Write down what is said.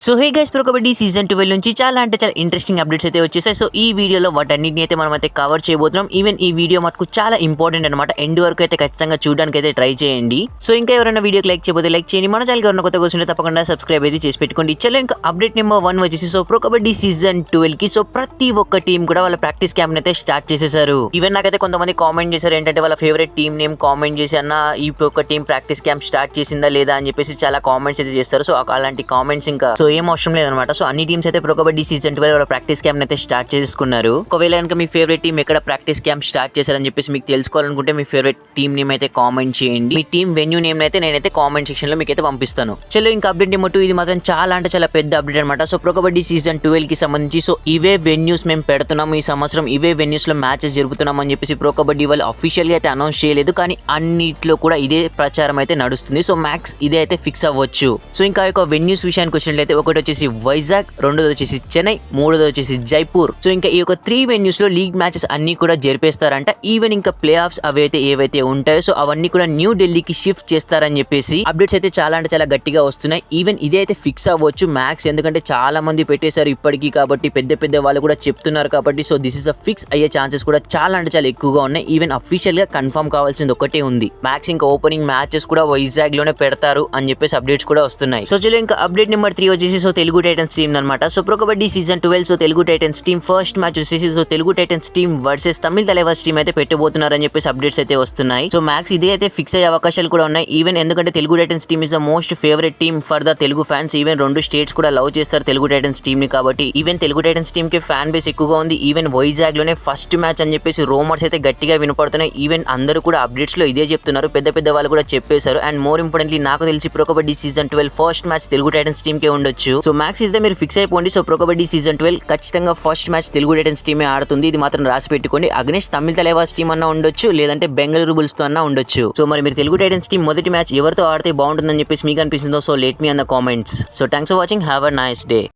So hey guys pro kabaddi season 12 నుంచి చాలా interesting updates అయితే వచ్చేసాయి. సో ఈ వీడియోలో వాటన్నిటిని అయితే మనం అయితే కవర్ చేయబోతున్నాం. ఈవెన్ ఈ వీడియో మనకు చాలా ఇంపార్టెంట్ అనమాట. ఎండ్ వరకు అయితే ఖచ్చితంగా చూడడానికి అయితే ట్రై చేయండి. సో ఇంకా ఎవరైనా వీడియోకి లైక్ చేయబోతే లైక్ చేయండి. మన ఛానల్ ఎవరైనా కొత్త కూర్చుంటే తప్పకుండా సబ్స్క్రైబ్ అయితే చేసి పెట్టుకోండి. చలో ఇంకా అప్డేట్ నెంబర్ 1 వచ్చేసి సో ప్రో కబడ్డీ సీజన్ 12 కి సో ప్రతి ఒక్క టీం కూడా వాళ్ళ ప్రాక్టీస్ క్యాంప్ అయితే స్టార్ట్ చేసేసారు. ఈవెన్ నాకైతే కొంతమంది కామెంట్ చేశారు ఏంటంటే వాళ్ళ ఫేవరెట్ టీం నేమ్ కామెంట్ చేసి అన్న ఈ ఒక్క టీం ప్రాక్టీస్ క్యాంప్ స్టార్ట్ చేసిందా లేదా అని చెప్పేసి చాలా కామెంట్స్ అయితే చేస్తారు. సో అలాంటి కామెంట్స్ ఇంకా సో ఏం అవసరం లేదనమాట. సో అన్ని టీమ్స్ అయితే ప్రో కబడ్డీ సీజన్ 12 వాళ్ళ ప్రాక్టీస్ క్యాంప్ అయితే స్టార్ట్ చేసుకున్నారు. ఒకవేళ కనుక మీ ఫేవరెట్ టీం ఎక్కడ ప్రాక్టీస్ క్యాంప్ స్టార్ట్ చేశారని చెప్పేసి మీకు తెలుసుకోవాలనుకుంటే మీ ఫేవరెట్ టీం నేమ్ అయితే కామెంట్ చేయండి. మీ టీం వెన్యూ నేమ్ అయితే నేనైతే కామెంట్ సెక్షన్ లో మీకు అయితే పంపిస్తాను. చలో ఇంకా అప్డేట్ నెంబర్ 2 ఇది మాత్రం చాలా పెద్ద అప్డేట్ అనమాట. సో ప్రో కబడ్డీ సీజన్ 12 కి సంబంధించి సో ఇవే వెన్యూస్ మేము పెడుతున్నాము ఈ సంవత్సరం, ఇవే వెన్యూస్ లో మ్యాచెస్ జరుపుతున్నాం అని చెప్పేసి ప్రో కబడ్డీ వాళ్ళు అఫీషియల్ గా అయితే అనౌన్స్ చేయలేదు, కానీ అన్నిట్లో కూడా ఇదే ప్రచారం అయితే నడుస్తుంది. సో మ్యాక్స్ ఇదే అయితే ఫిక్స్ అవ్వచ్చు. సో ఇంకా ఒక వెన్యూస్ విషయానికి వచ్చినట్లయితే ఒకటి వచ్చేసి వైజాగ్, రెండోది వచ్చేసి చెన్నై, మూడోది వచ్చేసి జైపూర్. సో ఇంకా ఈ యొక్క 3 వెన్యూస్ లో లీగ్ మ్యాచెస్ అన్ని కూడా జరిపేస్తారంట. ఈవెన్ ఇంకా ప్లే ఆఫ్స్ అవైతే ఏవైతే ఉంటాయో సో అవన్నీ కూడా న్యూ ఢిల్లీకి షిఫ్ట్ చేస్తారని చెప్పేసి అప్డేట్స్ అయితే చాలా గట్టిగా వస్తున్నాయి. ఈవెన్ ఇదే అయితే ఫిక్స్ అవ్వచ్చు మ్యాక్స్, ఎందుకంటే చాలా మంది పెట్టేశారు ఇప్పటికీ, కాబట్టి పెద్ద వాళ్ళు కూడా చెప్తున్నారు కాబట్టి so this is a fix అయ్యే ఛాన్సెస్ కూడా చాలా ఎక్కువగా ఉన్నాయి. ఈవెన్ అఫీషియల్ గా కన్ఫర్మ్ కావాల్సింది ఒకటే ఉంది, మ్యాక్స్ ఇంకా ఓపెనింగ్ మ్యాచెస్ కూడా వైజాగ్ లోనే పెడతారు అని చెప్పేసి అప్డేట్స్ కూడా వస్తున్నాయి. సో చలో ఇంకా అప్డేట్ నెంబర్ 3 వచ్చేసి సో తెలుగు టైటన్స్ టీమ్ అనమాట. So pro kabaddi season 12 so Telugu titans team first match వచ్చేసి so Telugu titans team versus Tamil Thalaivas team అయితే పెట్టబోతున్నారు అని చెప్పేసి అప్డేట్స్ అయితే వస్తున్నాయి. సో మ్యాక్స్ ఇదే అయితే ఫిక్స్ అయ్యే అవకాశాలు కూడా ఉన్నాయి. ఈవెన్ ఎందుకంటే Telugu titans team is the most favourite team for the Telugu fans. Even 2 states కూడా లవ్ చేస్తారు తెలుగు టైటన్స్ టీమ్ ని, కాబట్టి ఈవెన్ తెలుగు టైటన్స్ టీమ్ కి ఫ్యాన్ బేస్ ఎక్కువగా ఉంది. ఈవెన్ వైజాగ్ లోనే ఫస్ట్ మ్యాచ్ అని చెప్పేసి రూమర్స్ అయితే గట్టిగా వినపడుతున్నాయి. ఈవెన్ అందరూ కూడా అప్డేట్స్ లో ఇదే చెప్తున్నారు, పెద్ద వాళ్ళు కూడా చెప్పేశారు. అండ్ మోర్ ఇంపార్టెంట్లీ నాకు తెలిసి pro kabaddi season 12 first match Telugu titans team కే ఉండొచ్చు. సో మ్యాక్స్ అయితే మీరు ఫిక్స్ అయిపోండి. సో ప్రో కబడ్డీ సీజన్ 12 ఖచ్చితంగా ఫస్ట్ మ్యాచ్ తెలుగు టైటన్స్ టీమే ఆడుతుంది, ఇది మాత్రం రాసి పెట్టుకోండి. అగ్నేష్ తమిళ తలైవాస్ టీమ్ అన్నా ఉండొచ్చు, లేదంటే బెంగళూరు బుల్స్ తో అన్నా ఉండొచ్చు. సో మరి మీరు తెలుగు టైటన్స్ టీమ్ మొదటి మ్యాచ్ ఎవరితో ఆడితే బాగుంటుందని చెప్పేసి మీకు అనిపిస్తుందో so let me an the comments. So thanks for watching, have a nice day.